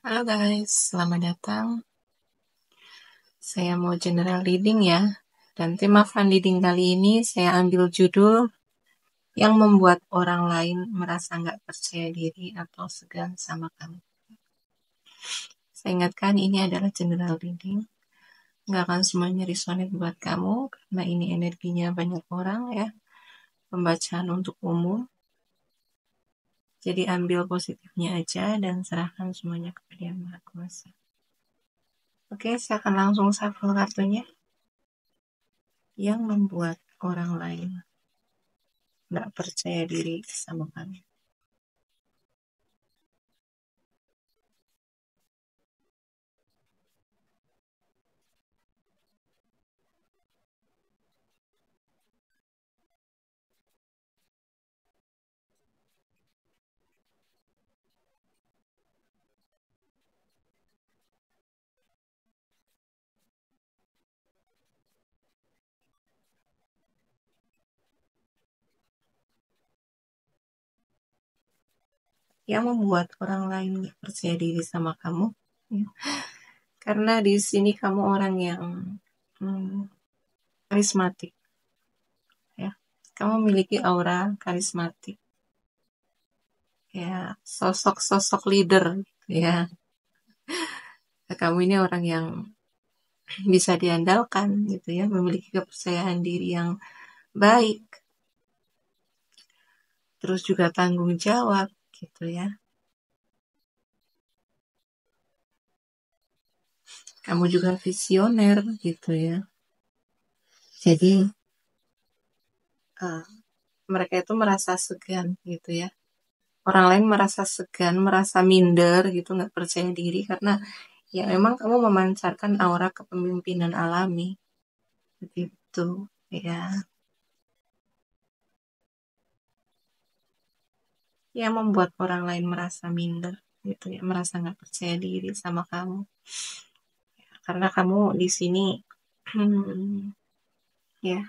Halo guys, selamat datang. Saya mau general reading ya. Dan tema fun reading kali ini saya ambil judul yang membuat orang lain merasa nggak percaya diri atau segan sama kamu. Saya ingatkan ini adalah general reading. Nggak akan semuanya resonate buat kamu karena ini energinya banyak orang ya. Pembacaan untuk umum. Jadi ambil positifnya aja dan serahkan semuanya kepada Yang Maha Kuasa. Oke, saya akan langsung shuffle kartunya. Yang membuat orang lain nggak percaya diri sama kamu. Yang membuat orang lain nggak percaya diri sama kamu, ya. Karena di sini kamu orang yang karismatik, ya. Kamu memiliki aura karismatik, ya, sosok-sosok leader, ya. Kamu ini orang yang bisa diandalkan, gitu ya, memiliki kepercayaan diri yang baik, terus juga tanggung jawab, gitu ya. Kamu juga visioner, gitu ya. Jadi mereka itu merasa segan, gitu ya. Orang lain merasa segan, merasa minder gitu, nggak percaya diri karena ya memang kamu memancarkan aura kepemimpinan alami begitu ya. Yang membuat orang lain merasa minder gitu ya, merasa nggak percaya diri sama kamu karena kamu di sini ya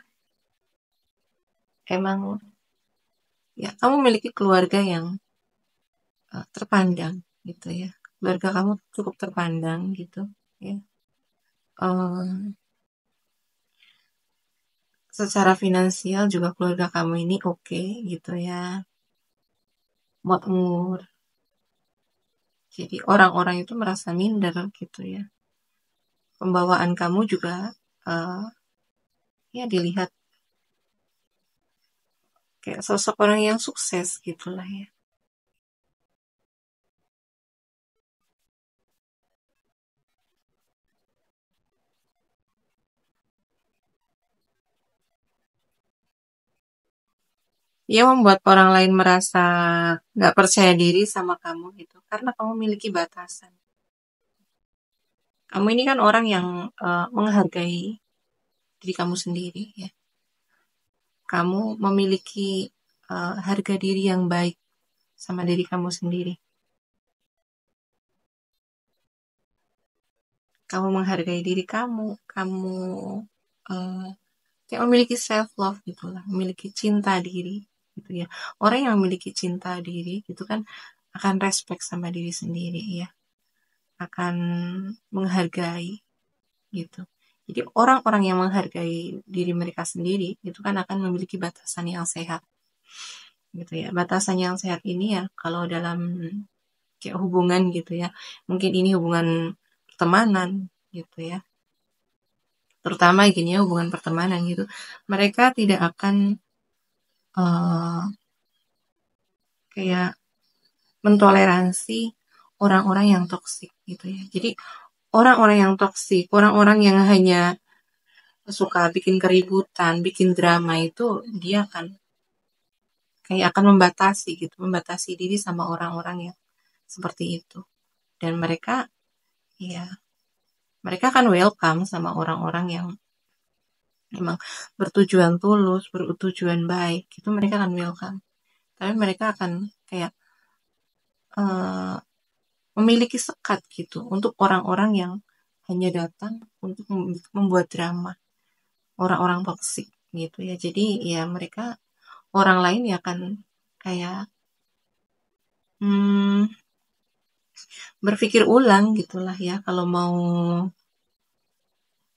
emang ya kamu memiliki keluarga yang terpandang gitu ya, keluarga kamu cukup terpandang gitu ya. Eh, Secara finansial juga keluarga kamu ini oke gitu ya, makmur. Jadi orang-orang itu merasa minder gitu ya. Pembawaan kamu juga eh, ya dilihat kayak sosok orang yang sukses gitulah ya. Ia membuat orang lain merasa nggak percaya diri sama kamu gitu karena kamu memiliki batasan. Kamu ini kan orang yang menghargai diri kamu sendiri ya. Kamu memiliki harga diri yang baik sama diri kamu sendiri. Kamu menghargai diri kamu, kamu eh, kayak memiliki self love gitulah, memiliki cinta diri gitu ya. Orang yang memiliki cinta diri gitu kan akan respect sama diri sendiri ya, akan menghargai gitu. Jadi orang-orang yang menghargai diri mereka sendiri itu kan akan memiliki batasan yang sehat gitu ya. Batasan yang sehat ini ya kalau dalam kayak hubungan gitu ya. Mungkin ini hubungan pertemanan gitu ya. Terutama gini ya hubungan pertemanan gitu. Mereka tidak akan eh, kayak mentoleransi orang-orang yang toksik gitu ya. Jadi orang-orang yang toksik, orang-orang yang hanya suka bikin keributan, bikin drama itu dia akan kayak akan membatasi gitu, membatasi diri sama orang-orang yang seperti itu. Dan mereka ya mereka akan welcome sama orang-orang yang memang bertujuan tulus, bertujuan baik, itu mereka akan welcome. Tapi mereka akan kayak eh, memiliki sekat gitu untuk orang-orang yang hanya datang untuk membuat drama, orang-orang toksik gitu ya. Jadi ya mereka orang lain ya akan kayak hmm, berpikir ulang gitulah ya kalau mau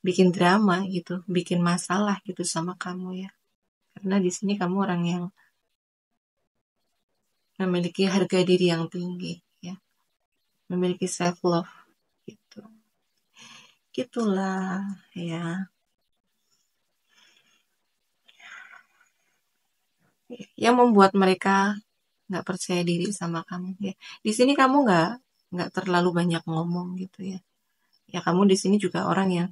bikin drama gitu, bikin masalah gitu sama kamu ya. Karena di sini kamu orang yang memiliki harga diri yang tinggi ya, memiliki self love gitu. Gitulah ya. Yang membuat mereka nggak percaya diri sama kamu ya. Di sini kamu nggak terlalu banyak ngomong gitu ya. Ya kamu di sini juga orang yang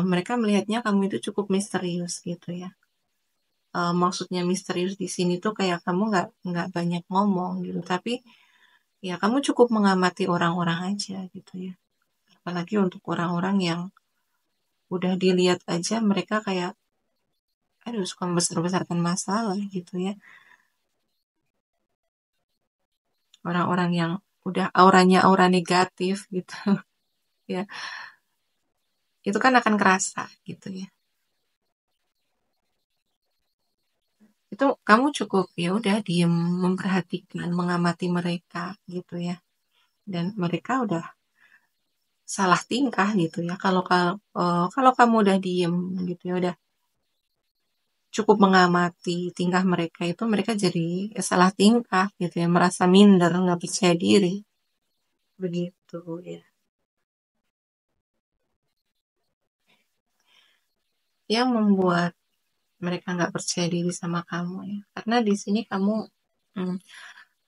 mereka melihatnya kamu itu cukup misterius gitu ya. Maksudnya misterius di sini tuh kayak kamu nggak banyak ngomong gitu, tapi ya kamu cukup mengamati orang-orang aja gitu ya. Apalagi untuk orang-orang yang udah dilihat aja mereka kayak aduh suka membesar-besarkan masalah gitu ya. Orang-orang yang udah auranya aura negatif gitu ya. Itu kan akan kerasa gitu ya. Itu kamu cukup ya udah diem memperhatikan, mengamati mereka gitu ya. Dan mereka udah salah tingkah gitu ya. Kalau kamu udah diem gitu ya, udah cukup mengamati tingkah mereka itu mereka jadi salah tingkah gitu ya, merasa minder, nggak percaya diri begitu ya. Yang membuat mereka nggak percaya diri sama kamu ya, karena di sini kamu mm,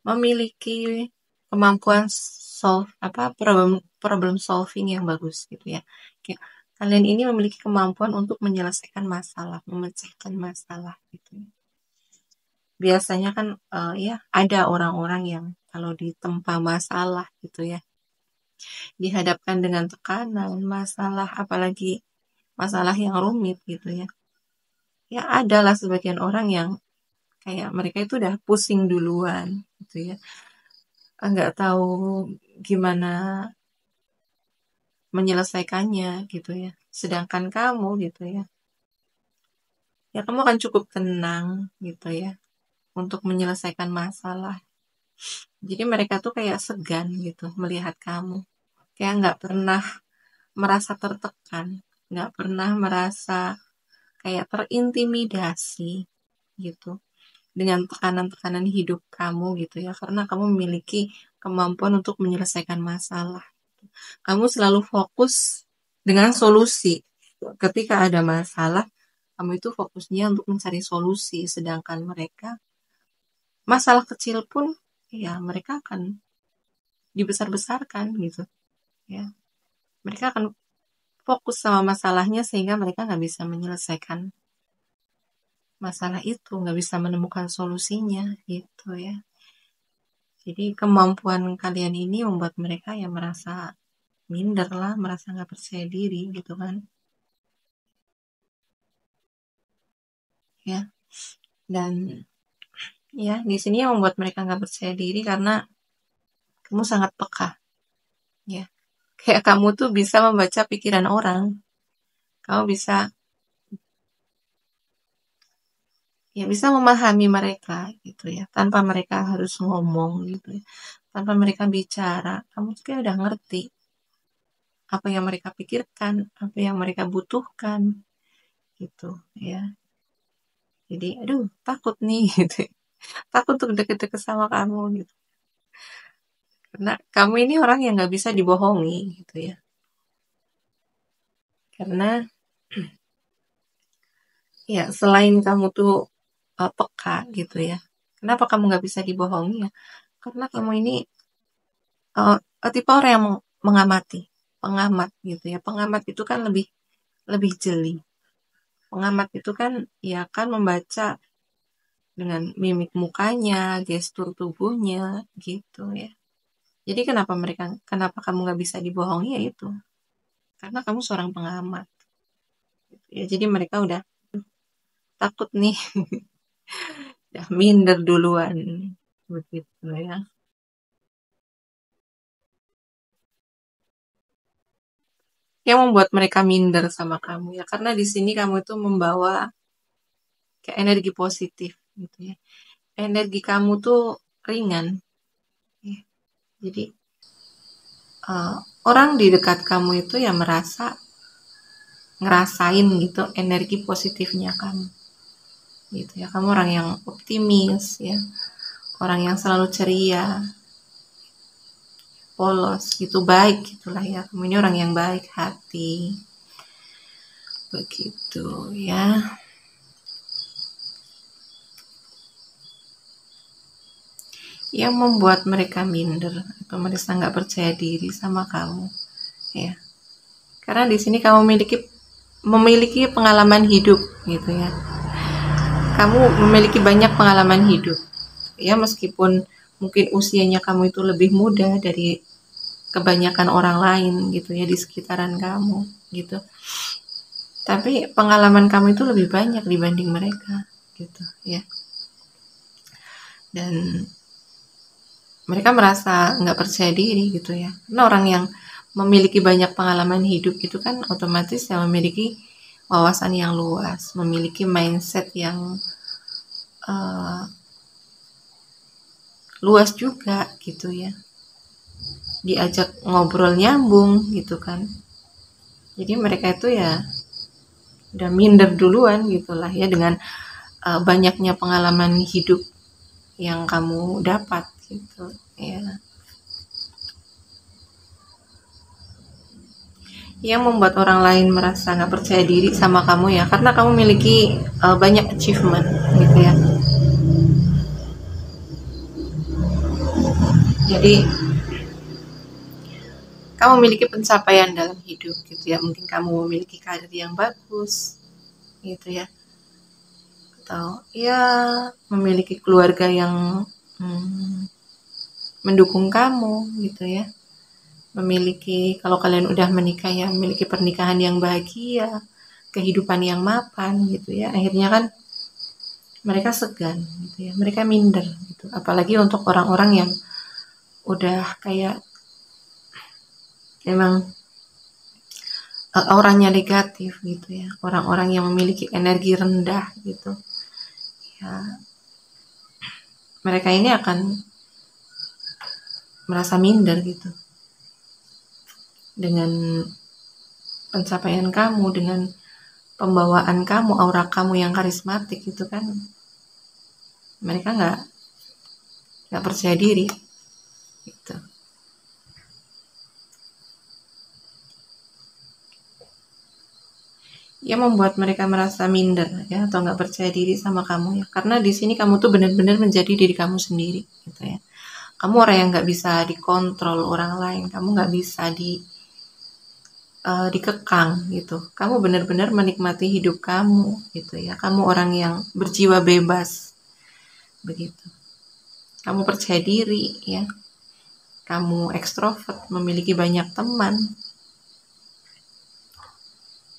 memiliki kemampuan solve apa problem problem solving yang bagus gitu ya. Kayak kalian ini memiliki kemampuan untuk menyelesaikan masalah, memecahkan masalah gitu ya. Biasanya kan ya ada orang-orang yang kalau ditempa masalah gitu ya, dihadapkan dengan tekanan, masalah apalagi masalah yang rumit gitu ya. Ya adalah sebagian orang yang kayak mereka itu udah pusing duluan gitu ya. Nggak tahu gimana menyelesaikannya gitu ya. Sedangkan kamu gitu ya, ya kamu akan cukup tenang gitu ya untuk menyelesaikan masalah. Jadi mereka tuh kayak segan gitu melihat kamu. Kayak nggak pernah merasa tertekan, nggak pernah merasa kayak terintimidasi gitu dengan tekanan-tekanan hidup kamu gitu ya. Karena kamu memiliki kemampuan untuk menyelesaikan masalah. Kamu selalu fokus dengan solusi. Ketika ada masalah, kamu itu fokusnya untuk mencari solusi, sedangkan mereka masalah kecil pun ya mereka akan dibesar-besarkan gitu ya. Mereka akan fokus sama masalahnya sehingga mereka nggak bisa menyelesaikan masalah itu, nggak bisa menemukan solusinya gitu ya. Jadi kemampuan kalian ini membuat mereka ya merasa minder lah, merasa nggak percaya diri gitu kan ya. Dan ya, di sini yang membuat mereka nggak percaya diri karena kamu sangat peka, ya. Kayak kamu tuh bisa membaca pikiran orang, kamu bisa, ya bisa memahami mereka gitu ya, tanpa mereka harus ngomong gitu ya, tanpa mereka bicara, kamu tuh kayak udah ngerti apa yang mereka pikirkan, apa yang mereka butuhkan gitu ya. Jadi, aduh, takut nih gitu, takut untuk deket-deket sama kamu gitu, karena kamu ini orang yang nggak bisa dibohongi gitu ya, karena ya, selain kamu tuh peka gitu ya. Kenapa kamu nggak bisa dibohongi ya? Karena kamu ini tipe orang yang mengamati, pengamat gitu ya. Pengamat itu kan lebih lebih jeli. Pengamat itu kan ya kan membaca dengan mimik mukanya, gestur tubuhnya gitu ya. Jadi kenapa kamu nggak bisa dibohongi ya itu? Karena kamu seorang pengamat. Gitu ya. Jadi mereka udah takut nih, udah minder duluan begitu ya. Yang membuat mereka minder sama kamu ya karena di sini kamu itu membawa kayak energi positif gitu ya, energi kamu tuh ringan ya. Jadi orang di dekat kamu itu ya ngerasain gitu energi positifnya kamu gitu ya. Kamu orang yang optimis ya, orang yang selalu ceria, polos gitu, baik gitulah ya. Kamu ini orang yang baik hati begitu ya. Yang membuat mereka minder atau mereka nggak percaya diri sama kamu ya, karena di sini kamu memiliki pengalaman hidup gitu ya. Kamu memiliki banyak pengalaman hidup ya, meskipun mungkin usianya kamu itu lebih muda dari kebanyakan orang lain gitu ya di sekitaran kamu gitu, tapi pengalaman kamu itu lebih banyak dibanding mereka gitu ya. Dan mereka merasa nggak percaya diri gitu ya, karena orang yang memiliki banyak pengalaman hidup itu kan otomatis yang memiliki wawasan yang luas, memiliki mindset yang luas juga gitu ya, diajak ngobrol nyambung gitu kan. Jadi mereka itu ya udah minder duluan gitulah ya, dengan banyaknya pengalaman hidup yang kamu dapat gitu ya. Yang membuat orang lain merasa nggak percaya diri sama kamu ya, karena kamu memiliki banyak achievement gitu ya. Jadi kamu memiliki pencapaian dalam hidup gitu ya, mungkin kamu memiliki karir yang bagus gitu ya, atau ya memiliki keluarga yang mendukung kamu gitu ya, memiliki, kalau kalian udah menikah ya, memiliki pernikahan yang bahagia, kehidupan yang mapan gitu ya. Akhirnya kan mereka segan gitu ya, mereka minder gitu, apalagi untuk orang-orang yang udah kayak emang auranya negatif gitu ya, orang-orang yang memiliki energi rendah gitu ya, mereka ini akan merasa minder gitu dengan pencapaian kamu, dengan pembawaan kamu, aura kamu yang karismatik gitu kan. Mereka nggak percaya diri gitu. Ya membuat mereka merasa minder ya, atau nggak percaya diri sama kamu ya, karena di sini kamu tuh benar-benar menjadi diri kamu sendiri gitu ya. Kamu orang yang nggak bisa dikontrol orang lain, kamu nggak bisa dikekang gitu. Kamu benar-benar menikmati hidup kamu gitu ya. Kamu orang yang berjiwa bebas begitu. Kamu percaya diri ya. Kamu ekstrovert, memiliki banyak teman.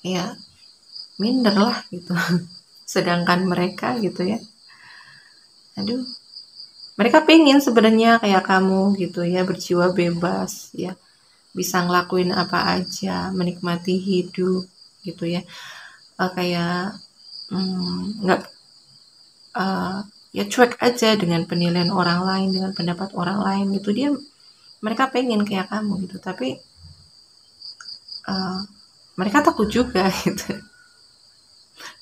Ya, minder lah gitu. Sedangkan mereka gitu ya, aduh, mereka pengen sebenarnya kayak kamu gitu ya, berjiwa bebas ya, bisa ngelakuin apa aja, menikmati hidup gitu ya, kayak nggak ya cuek aja dengan penilaian orang lain, dengan pendapat orang lain gitu. Mereka pengen kayak kamu gitu, tapi mereka takut juga gitu,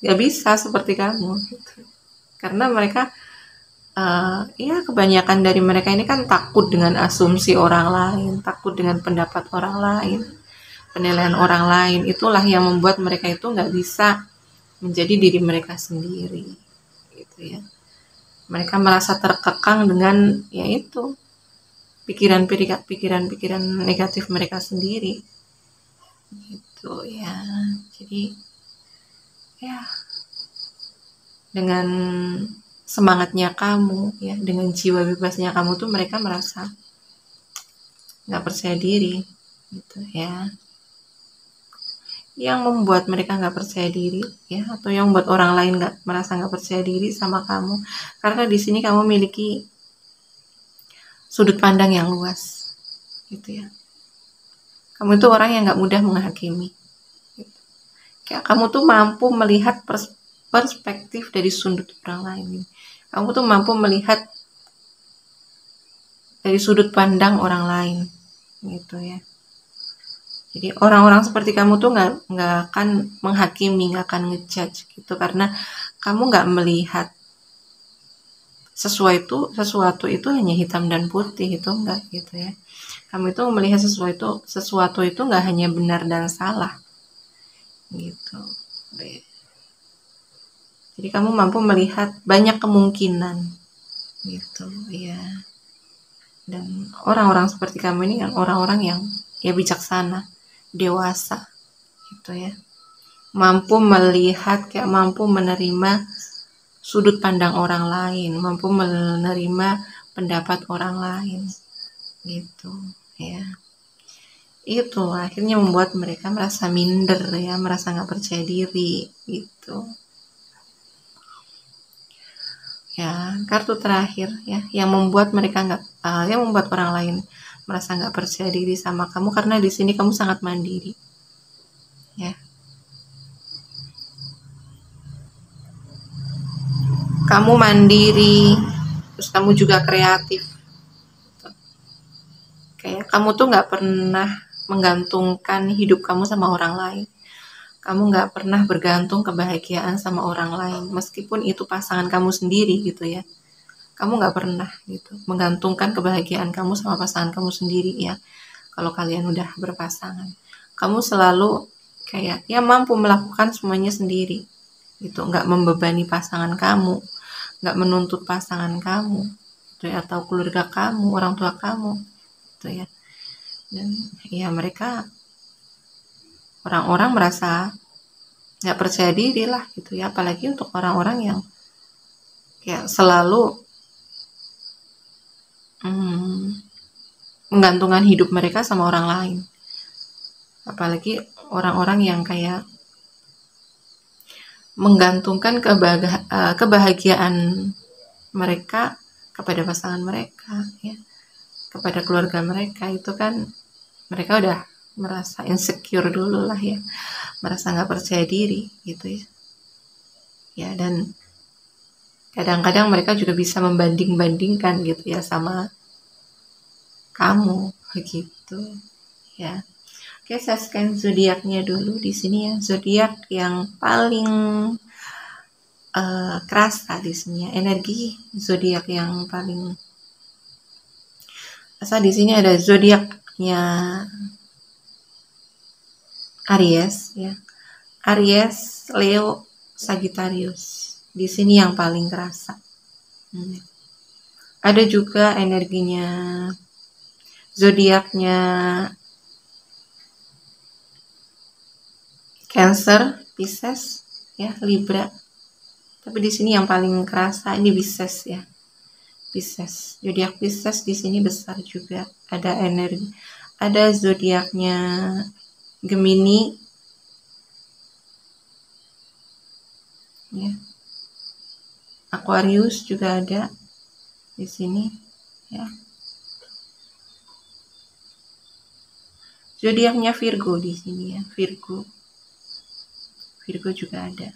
nggak bisa seperti kamu gitu, karena mereka ya kebanyakan dari mereka ini kan takut dengan asumsi orang lain, takut dengan pendapat orang lain, penilaian orang lain. Itulah yang membuat mereka itu nggak bisa menjadi diri mereka sendiri gitu ya. Mereka merasa terkekang dengan yaitu pikiran negatif mereka sendiri gitu ya. Jadi ya dengan semangatnya kamu ya, dengan jiwa bebasnya kamu tuh mereka merasa nggak percaya diri gitu ya. Yang membuat mereka nggak percaya diri ya, atau yang membuat orang lain merasa nggak percaya diri sama kamu, karena di sini kamu memiliki sudut pandang yang luas gitu ya. Kamu itu orang yang nggak mudah menghakimi gitu. Kayak kamu tuh mampu melihat perspektif dari sudut orang lain gitu. Kamu tuh mampu melihat dari sudut pandang orang lain gitu ya. Jadi orang-orang seperti kamu tuh nggak akan menghakimi, nggak akan ngejudge gitu, karena kamu nggak melihat sesuatu itu hanya hitam dan putih, itu enggak gitu ya. Kamu itu melihat sesuatu itu nggak hanya benar dan salah gitu. Jadi kamu mampu melihat banyak kemungkinan gitu ya. Dan orang-orang seperti kamu ini kan orang-orang yang ya bijaksana, dewasa gitu ya. Mampu melihat, kayak mampu menerima sudut pandang orang lain, mampu menerima pendapat orang lain gitu ya. Itu akhirnya membuat mereka merasa minder ya, merasa nggak percaya diri gitu ya. Kartu terakhir ya, yang membuat mereka nggak yang membuat orang lain merasa nggak percaya diri sama kamu, karena di sini kamu sangat mandiri ya. Kamu mandiri, terus kamu juga kreatif. Kayak kamu tuh nggak pernah menggantungkan hidup kamu sama orang lain. Kamu nggak pernah bergantung kebahagiaan sama orang lain, meskipun itu pasangan kamu sendiri gitu ya. Kamu nggak pernah gitu menggantungkan kebahagiaan kamu sama pasangan kamu sendiri ya. Kalau kalian udah berpasangan, kamu selalu kayak ya mampu melakukan semuanya sendiri gitu, nggak membebani pasangan kamu, nggak menuntut pasangan kamu gitu ya, atau keluarga kamu, orang tua kamu gitu ya. Dan ya mereka, orang-orang merasa nggak percaya diri lah gitu ya, apalagi untuk orang-orang yang kayak selalu menggantungkan hidup mereka sama orang lain, apalagi orang-orang yang kayak menggantungkan kebahagiaan mereka kepada pasangan mereka ya, kepada keluarga mereka. Itu kan mereka udah merasa insecure dulu lah ya, merasa nggak percaya diri gitu ya. Ya, dan kadang-kadang mereka juga bisa membanding-bandingkan gitu ya sama kamu begitu ya. Oke, saya scan zodiaknya dulu di sini ya. Zodiak yang paling kerasa di sini ya, energi zodiak yang paling kerasa di sini ada zodiaknya Aries ya. Aries, Leo, Sagittarius. Di sini yang paling kerasa. Ada juga energinya zodiaknya Cancer, Pisces, ya, Libra. Tapi di sini yang paling kerasa ini Pisces ya. Pisces. Zodiak Pisces di sini besar juga. Ada energi. Ada zodiaknya Gemini. Ya. Aquarius juga ada di sini ya. Zodiaknya Virgo di sini ya, Virgo juga ada.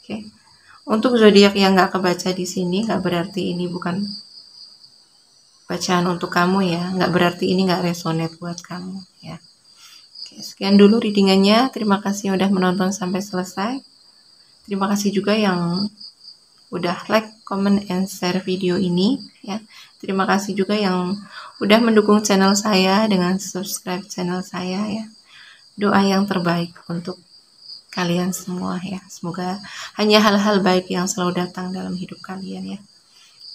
Oke. Untuk zodiak yang nggak kebaca di sini, nggak berarti ini bukan bacaan untuk kamu ya, nggak berarti ini nggak resonate buat kamu ya. Oke, sekian dulu readingannya. Terima kasih udah menonton sampai selesai. Terima kasih juga yang udah like, comment, and share video ini ya. Terima kasih juga yang udah mendukung channel saya dengan subscribe channel saya ya. Doa yang terbaik untuk kalian semua ya. Semoga hanya hal-hal baik yang selalu datang dalam hidup kalian ya.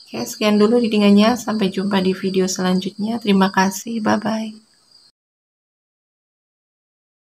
Oke, sekian dulu readingannya. Sampai jumpa di video selanjutnya. Terima kasih. Bye-bye.